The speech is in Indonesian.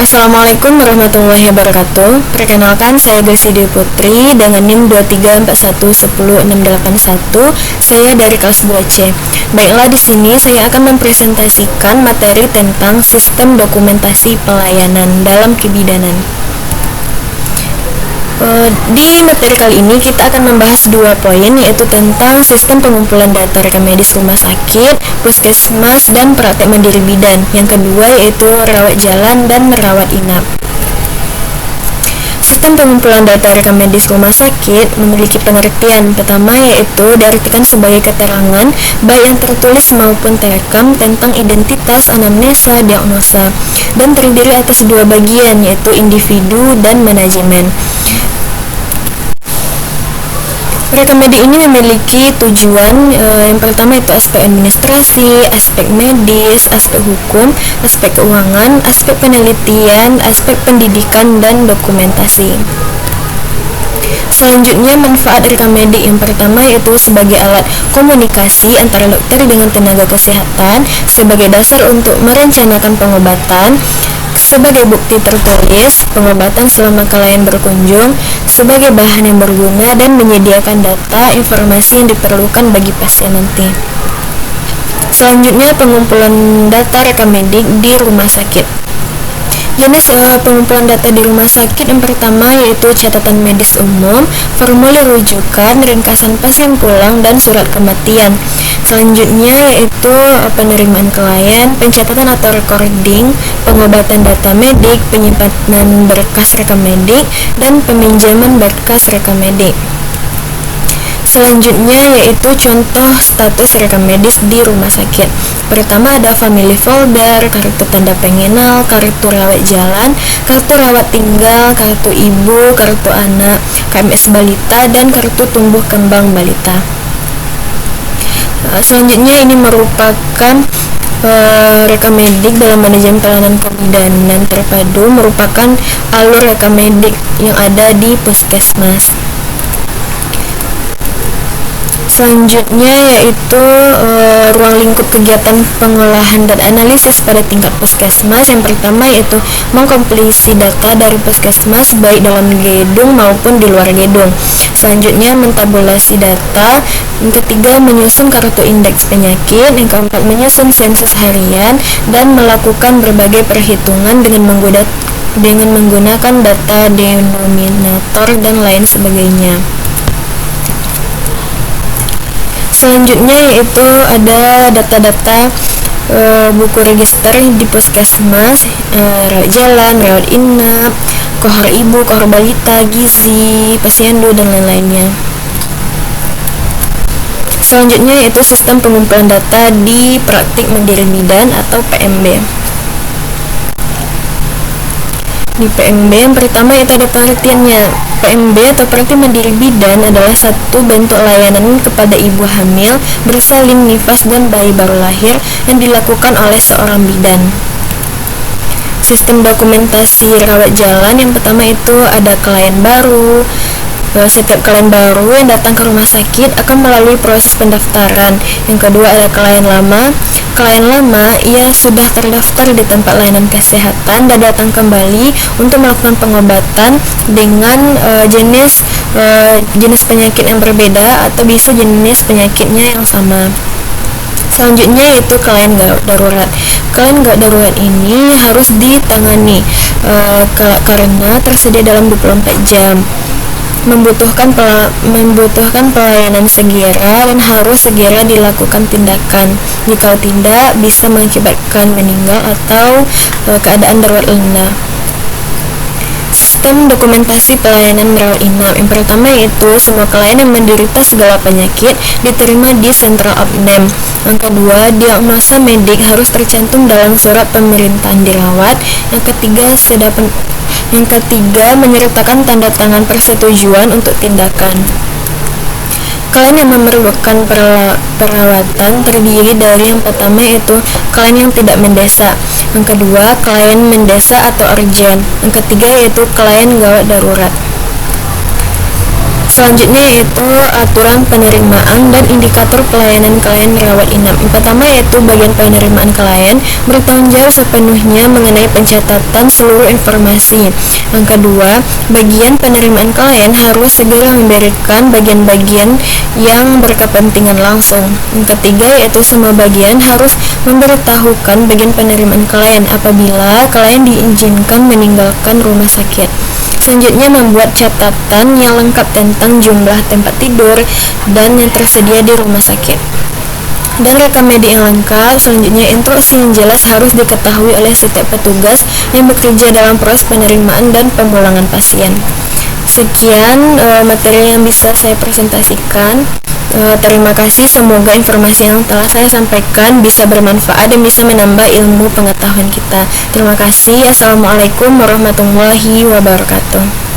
Assalamualaikum warahmatullahi wabarakatuh. Perkenalkan, saya Desi Dewi Putri dengan NIM 234110681. Saya dari kelas 2C. Baiklah, di sini saya akan mempresentasikan materi tentang sistem dokumentasi pelayanan dalam kebidanan. Di materi kali ini kita akan membahas dua poin, yaitu tentang sistem pengumpulan data rekam medis rumah sakit, puskesmas, dan praktek mandiri bidan. Yang kedua yaitu rawat jalan dan merawat inap. Sistem pengumpulan data rekam medis rumah sakit memiliki pengertian pertama, yaitu diartikan sebagai keterangan baik yang tertulis maupun terekam tentang identitas, anamnesa, diagnosa, dan terdiri atas dua bagian, yaitu individu dan manajemen. Rekam medis ini memiliki tujuan, yang pertama itu aspek administrasi, aspek medis, aspek hukum, aspek keuangan, aspek penelitian, aspek pendidikan, dan dokumentasi. Selanjutnya, manfaat rekam medis yang pertama yaitu sebagai alat komunikasi antara dokter dengan tenaga kesehatan, sebagai dasar untuk merencanakan pengobatan, sebagai bukti tertulis pengobatan selama klien berkunjung, sebagai bahan yang berguna, dan menyediakan data informasi yang diperlukan bagi pasien nanti. Selanjutnya, pengumpulan data rekam medis di rumah sakit. Jenis pengumpulan data di rumah sakit yang pertama yaitu catatan medis umum, formulir rujukan, ringkasan pasien pulang, dan surat kematian. Selanjutnya yaitu penerimaan klien, pencatatan atau recording, pengobatan data medik, penyimpanan berkas rekam medik, dan peminjaman berkas rekam medik. Selanjutnya yaitu contoh status rekam medis di rumah sakit. Pertama ada family folder, kartu tanda pengenal, kartu rawat jalan, kartu rawat tinggal, kartu ibu, kartu anak, KMS balita, dan kartu tumbuh kembang balita. Selanjutnya ini merupakan rekam medik dalam manajemen pelayanan kebidanan terpadu, merupakan alur rekam medik yang ada di puskesmas. Selanjutnya yaitu ruang lingkup kegiatan pengolahan dan analisis pada tingkat puskesmas. Yang pertama yaitu mengkompilasi data dari puskesmas baik dalam gedung maupun di luar gedung. Selanjutnya mentabulasi data. Yang ketiga menyusun kartu indeks penyakit. Yang keempat menyusun sensus harian dan melakukan berbagai perhitungan dengan menggunakan data denominator dan lain sebagainya. Selanjutnya yaitu ada data-data buku register di puskesmas, rawat jalan, rawat inap, kohor ibu, kohor balita, gizi, pasyandu, dan lain-lainnya. Selanjutnya yaitu sistem pengumpulan data di praktik mandiri bidan atau PMB. Di PMB yang pertama itu ada pengertiannya. PMB atau praktik mandiri bidan adalah satu bentuk layanan kepada ibu hamil, bersalin, nifas, dan bayi baru lahir yang dilakukan oleh seorang bidan. Sistem dokumentasi rawat jalan yang pertama itu ada klien baru. Setiap klien baru yang datang ke rumah sakit akan melalui proses pendaftaran. Yang kedua ada klien lama. Klien lama ia sudah terdaftar di tempat layanan kesehatan dan datang kembali untuk melakukan pengobatan dengan jenis penyakit yang berbeda atau bisa jenis penyakitnya yang sama. Selanjutnya yaitu klien gawat darurat. Klien gawat darurat ini harus ditangani karena tersedia dalam 24 jam. Membutuhkan pelayanan segera dan harus segera dilakukan tindakan. Jika tidak, bisa mengakibatkan meninggal atau keadaan darurat landa. Sistem dokumentasi pelayanan rawat inap. Yang pertama yaitu semua klien yang menderita segala penyakit diterima di Central Opname. Yang kedua, diagnosa medik harus tercantum dalam surat pemerintahan dirawat. Yang ketiga, menyertakan tanda tangan persetujuan untuk tindakan. Klien yang memerlukan perawatan terdiri dari yang pertama yaitu klien yang tidak mendesak. Yang kedua, klien mendesak atau urgent. Yang ketiga yaitu klien gawat darurat. Selanjutnya yaitu aturan penerimaan dan indikator pelayanan klien rawat inap. Yang pertama yaitu bagian penerimaan klien bertanggung jawab sepenuhnya mengenai pencatatan seluruh informasi. Yang kedua, bagian penerimaan klien harus segera memberikan bagian-bagian yang berkepentingan langsung. Yang ketiga yaitu semua bagian harus memberitahukan bagian penerimaan klien apabila klien diizinkan meninggalkan rumah sakit. Selanjutnya membuat catatan yang lengkap tentang jumlah tempat tidur dan yang tersedia di rumah sakit. Dan rekam medik yang lengkap. Selanjutnya instruksi yang jelas harus diketahui oleh setiap petugas yang bekerja dalam proses penerimaan dan pemulangan pasien. Sekian materi yang bisa saya presentasikan. Terima kasih, semoga informasi yang telah saya sampaikan bisa bermanfaat dan bisa menambah ilmu pengetahuan kita. Terima kasih. Assalamualaikum warahmatullahi wabarakatuh.